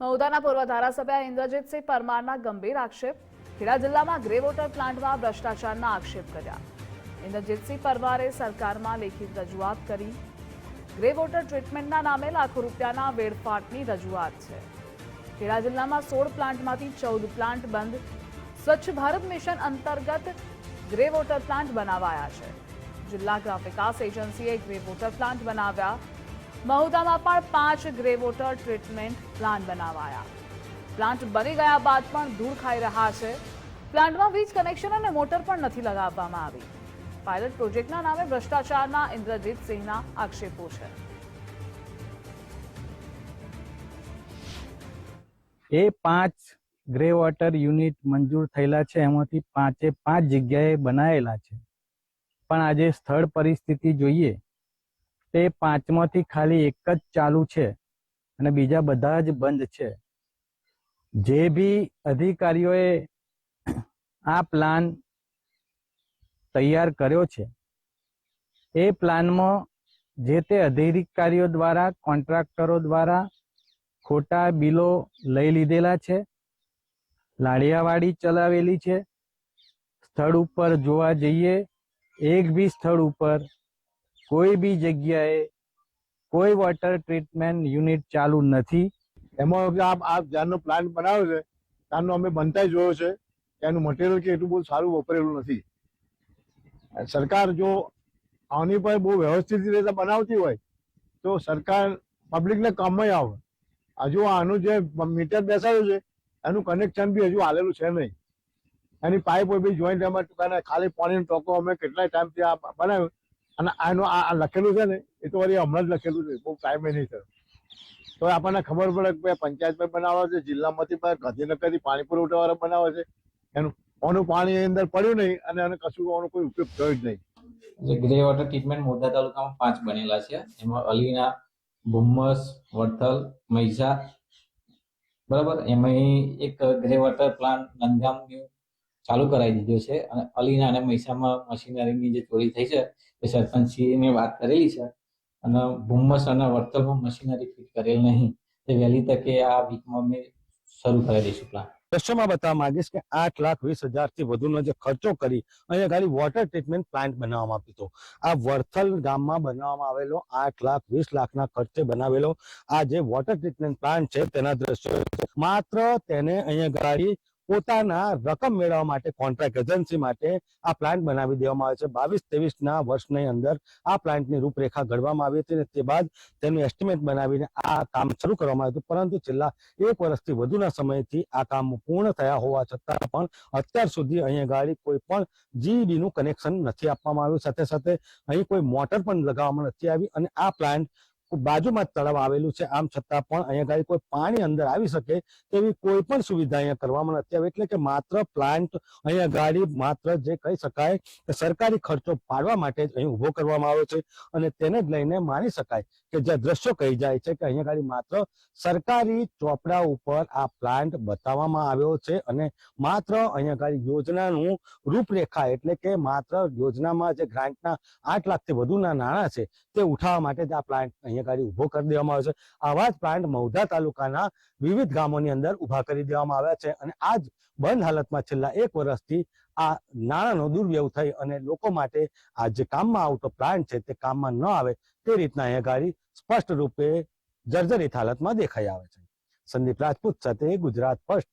મહુધાના પૂર્વ ધારાસભ્ય ઇન્દ્રજીતસિંહ પરમારના ગંભીર આક્ષેપ। ખેડા જિલ્લામાં ગ્રે વોટર પ્લાન્ટમાં ભ્રષ્ટાચારના આક્ષેપ કર્યા। ઇન્દ્રજીતસિંહ પરમારે સરકારમાં લેખિત રજૂઆત કરી। ગ્રે વોટર ટ્રીટમેન્ટના નામે લાખો રૂપિયાના વેડફાટની રજૂઆત છે। ખેડા જિલ્લામાં 16 પ્લાન્ટમાંથી 14 પ્લાન્ટ બંધ। સ્વચ્છ ભારત મિશન અંતર્ગત ગ્રે વોટર પ્લાન્ટ બનાવાયા છે। જિલ્લા ગ્રામ વિકાસ એજન્સીએ ગ્રે વોટર પ્લાન્ટ બનાવ્યા। મહુધામાં પણ 5 ગ્રે વોટર ટ્રીટમેન્ટ પ્લાન્ટ બનાવાયા। પ્લાન્ટ બની ગયા બાદ પણ ધૂળ ખાઈ રહ્યા છે। પ્લાન્ટમાં વીજ કનેક્શન અને મોટર પણ નથી લગાવવામાં આવી। પાયલટ પ્રોજેક્ટના નામે ભ્રષ્ટાચારના ઇન્દ્રજીતસિંહના આક્ષેપો છે। એ 5 ગ્રે વોટર યુનિટ મંજૂર થયેલા છે, એમાંથી 5 જગ્યાએ બનાવેલા છે। પણ આજે સ્થળ પરિસ્થિતિ જોઈએ તે 5માંથી ખાલી એક જ ચાલુ છે અને બીજા બધા જ બંધ છે। જે બી અધિકારીઓએ આ પ્લાન તૈયાર કર્યો છે એ પ્લાનમાં જે તે અધિકારીઓ દ્વારા, કોન્ટ્રાક્ટરો દ્વારા ખોટા બિલો લઈ લીધેલા છે, લાડિયાવાડી ચલાવેલી છે। સ્થળ ઉપર જોવા જઈએ, એક બી સ્થળ ઉપર કોઈ બી જગ્યાએ કોઈ વોટર ટ્રીટમેન્ટ યુનિટ ચાલુ નથી। એમાં આ જ્યારનો પ્લાન્ટ બનાવ્યો છે ત્યારનો અમે બનતા જોયો છે કે એનું મટીરિયલ કે એટલું બહુ સારું વપરાયેલું નથી। સરકાર જો આની પર બહુ વ્યવસ્થિત રીતે બનાવતી હોય તો સરકાર પબ્લિકને કામમાં આવે। હજુ આનું જે મીટર બેસાડ્યું છે એનું કનેક્શન બી હજુ આલેલું છે નહીં। એની પાઇપ બી જોઈન્ટ એમાં ખાલી પાણીનો ટોકો અમે કેટલાય ટાઈમથી આ બનાવ્યું અને આનું આ લખેલું છે ને એ તો વળી હમણાં જ લખેલું છે, બહુ ટાઈમે નહીં થયો। તો આપણને ખબર પડે કે પંચાયતમાં બનાવે છે, જિલ્લામાંથી ગાંધીનગરથી પાણી પુરવઠાવાળા બનાવે છે। એનું પાણી અંદર પડ્યું નહીં અને એને કશું કોઈ ઉપયોગ થયો જ નહીં। ગ્રે વોટર ટ્રીટમેન્ટ મોઢા તાલુકામાં 5 બનેલા છે। એમાં અલીના, ભુમ્મસ, વડથલ, મહીસા, બરાબર। એમાં એક ગ્રે વોટર પ્લાન્ટ નંદગામ ચાલુ કરાવી દીધો છે અને અલીના અને મહીસામાં મશીનરીની જે ચોરી થઈ છે એ સરપંચશ્રીને વાત કરેલી છે અને ભુમ્મસ અને વડથલમાં મશીનરી ફિટ કરેલ નહીં। તે વહેલી તકે આ વીકમાં અમે શરૂ કરી દઈશું પ્લાન્ટ। દ્રશ્યમાં બતાવવા માંગીશ કે 8,20,000થી વધુનો જે ખર્ચો કરી અહીંયા ખાલી વોટર ટ્રીટમેન્ટ પ્લાન્ટ બનાવવામાં આવ્યો હતો। આ વડથલ ગામમાં બનાવવામાં આવેલો 8,20,00,000ના ખર્ચે બનાવેલો આ જે વોટર ટ્રીટમેન્ટ પ્લાન્ટ છે તેના દ્રશ્યો માત્ર તેને અહીંયા ગાડી પોતાના રકમ મેળવવા માટે કોન્ટ્રાક્ટ એજન્સી માટે આ પ્લાન્ટ બનાવી દેવામાં આવે છે। 22-23ના વર્ષની અંદર આ પ્લાન્ટની રૂપરેખા ઘડવામાં આવી હતી અને તે બાદ તેનું એસ્ટિમેટ બનાવીને આ કામ શરૂ કરવામાં આવ્યું હતું। પરંતુ છેલ્લા 1 વર્ષથી વધુના સમયથી આ કામ પૂર્ણ થયા હોવા છતાં પણ અત્યાર સુધી અહીંયા ગાડી કોઈ પણ જીઈબીનું કનેક્શન નથી આપવામાં આવ્યું। સાથે સાથે અહીં કોઈ મોટર પણ લગાવવામાં નથી આવી અને આ પ્લાન્ટ બાજુમાં જ તળાવ આવેલું છે, આમ છતાં પણ અહીંયા ગાડી કોઈ પાણી અંદર આવી શકે તેવી કોઈ પણ સુવિધા અહીંયા કરવામાં નથી આવી। એટલે કે માત્ર પ્લાન્ટ અહીંયા ગાડી માત્ર જે કહી શકાય કે સરકારી ખર્ચો પાડવા માટે જ અહીં ઉભો કરવામાં આવ્યો છે અને તેને જ લઈને માની શકાય કે જે દ્રશ્યો કહી જાય છે કે અહીંયા ગાડી માત્ર સરકારી ચોપડા ઉપર આ પ્લાન્ટ બતાવવામાં આવ્યો છે અને માત્ર અહીંયા ગાડી યોજનાનું રૂપરેખા એટલે કે માત્ર યોજનામાં જે ગ્રાન્ટના 8 લાખથી વધુના નાણાં છે તે ઉઠાવવા માટે જ આ પ્લાન્ટ અહીંયા ગાડી ઉભો કરી દેવામાં આવ્યો છે। આવા જ પ્લાન્ટ મહુધા તાલુકાના વિવિધ ગામોની અંદર ઉભા કરી દેવામાં આવ્યા છે અને આ જ બંધ હાલતમાં છેલ્લા 1 વર્ષથી આ નાણાંનો દુર્વ્યય થઈ અને લોકો માટે આ જે કામમાં આવતો પ્લાન્ટ છે તે કામમાં ન આવે તે રીતના અહીંયા ગાડી સ્પષ્ટ રૂપે જર્જરિત હાલતમાં દેખાઈ આવે છે। સંદીપ રાજપૂત સાથે ગુજરાત ફર્સ્ટ,